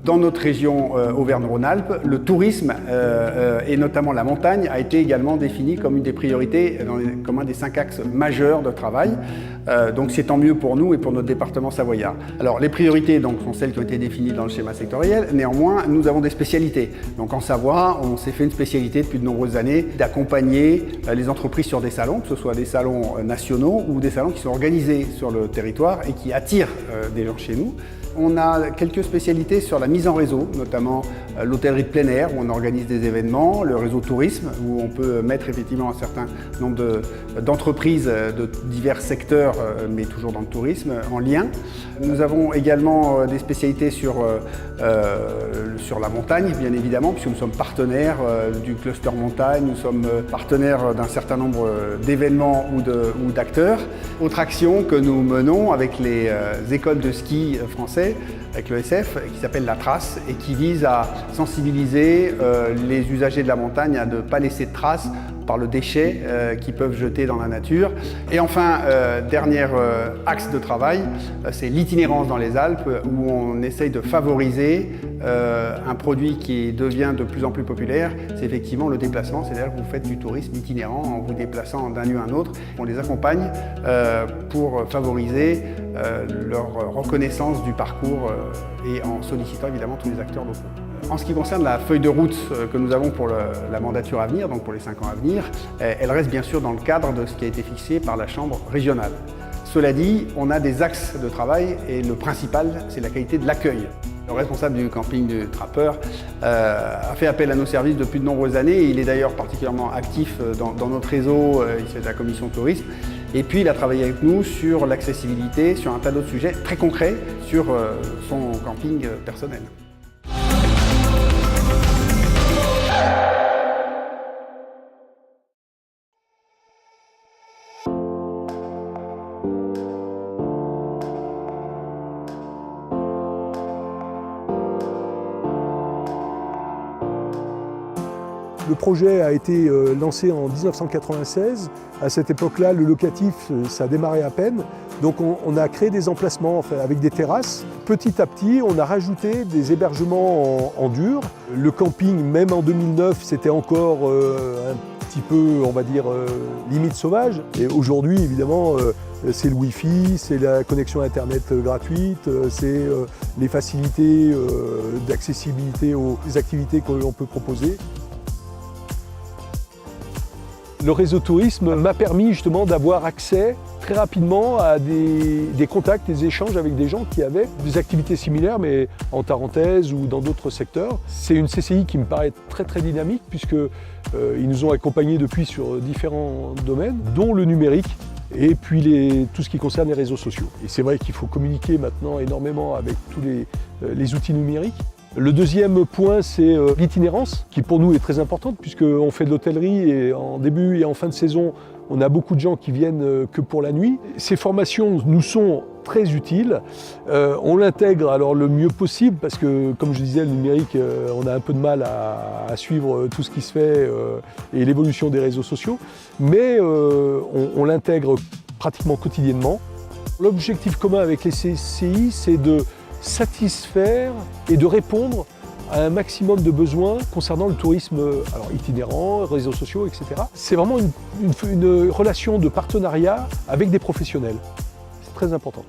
Dans notre région Auvergne-Rhône-Alpes, le tourisme et notamment la montagne a été également défini comme une des priorités, comme un des 5 axes majeurs de travail. Donc c'est tant mieux pour nous et pour notre département savoyard. Alors les priorités donc, sont celles qui ont été définies dans le schéma sectoriel, néanmoins nous avons des spécialités. Donc en Savoie, on s'est fait une spécialité depuis de nombreuses années d'accompagner les entreprises sur des salons, que ce soit des salons nationaux ou des salons qui sont organisés sur le territoire et qui attirent des gens chez nous. On a quelques spécialités sur la mise en réseau, notamment l'hôtellerie de plein air, où on organise des événements, le réseau tourisme, où on peut mettre effectivement un certain nombre d'entreprises de divers secteurs, mais toujours dans le tourisme, en lien. Nous avons également des spécialités sur la montagne, bien évidemment, puisque nous sommes partenaires du cluster montagne, nous sommes partenaires d'un certain nombre d'événements ou d'acteurs. Autre action que nous menons avec les écoles de ski français, avec l'ESF, qui s'appelle La Trace et qui vise à sensibiliser les usagers de la montagne à ne pas laisser de traces par le déchet qu'ils peuvent jeter dans la nature. Et enfin, dernier axe de travail, c'est l'itinérance dans les Alpes, où on essaye de favoriser un produit qui devient de plus en plus populaire, c'est effectivement le déplacement, c'est-à-dire que vous faites du tourisme itinérant en vous déplaçant d'un lieu à un autre. On les accompagne pour favoriser leur reconnaissance du parcours et en sollicitant évidemment tous les acteurs locaux. En ce qui concerne la feuille de route que nous avons pour la mandature à venir, donc pour les 5 ans à venir, elle reste bien sûr dans le cadre de ce qui a été fixé par la Chambre régionale. Cela dit, on a des axes de travail et le principal, c'est la qualité de l'accueil. Le responsable du camping du Trappeur a fait appel à nos services depuis de nombreuses années et il est d'ailleurs particulièrement actif dans notre réseau, il fait de la commission tourisme. Et puis il a travaillé avec nous sur l'accessibilité, sur un tas d'autres sujets très concrets sur son camping personnel. Le projet a été lancé en 1996. À cette époque-là, le locatif, ça démarrait à peine. Donc on a créé des emplacements enfin, avec des terrasses. Petit à petit, on a rajouté des hébergements en dur. Le camping, même en 2009, c'était encore un petit peu, on va dire, limite sauvage. Et aujourd'hui, évidemment, c'est le Wi-Fi, c'est la connexion Internet gratuite, c'est les facilités d'accessibilité aux activités que l'on peut proposer. Le réseau tourisme m'a permis justement d'avoir accès très rapidement à des contacts, des échanges avec des gens qui avaient des activités similaires mais en Tarentaise ou dans d'autres secteurs. C'est une CCI qui me paraît très dynamique puisqu'ils nous ont accompagnés depuis sur différents domaines, dont le numérique et puis tout ce qui concerne les réseaux sociaux. Et c'est vrai qu'il faut communiquer maintenant énormément avec tous les outils numériques. Le deuxième point, c'est l'itinérance, qui pour nous est très importante, puisqu'on fait de l'hôtellerie et en début et en fin de saison, on a beaucoup de gens qui viennent que pour la nuit. Ces formations nous sont très utiles. On l'intègre alors le mieux possible, parce que, comme je disais, le numérique, on a un peu de mal à suivre tout ce qui se fait et l'évolution des réseaux sociaux, mais on l'intègre pratiquement quotidiennement. L'objectif commun avec les CCI, c'est de satisfaire et de répondre à un maximum de besoins concernant le tourisme alors itinérant, réseaux sociaux, etc. C'est vraiment une relation de partenariat avec des professionnels. C'est très important.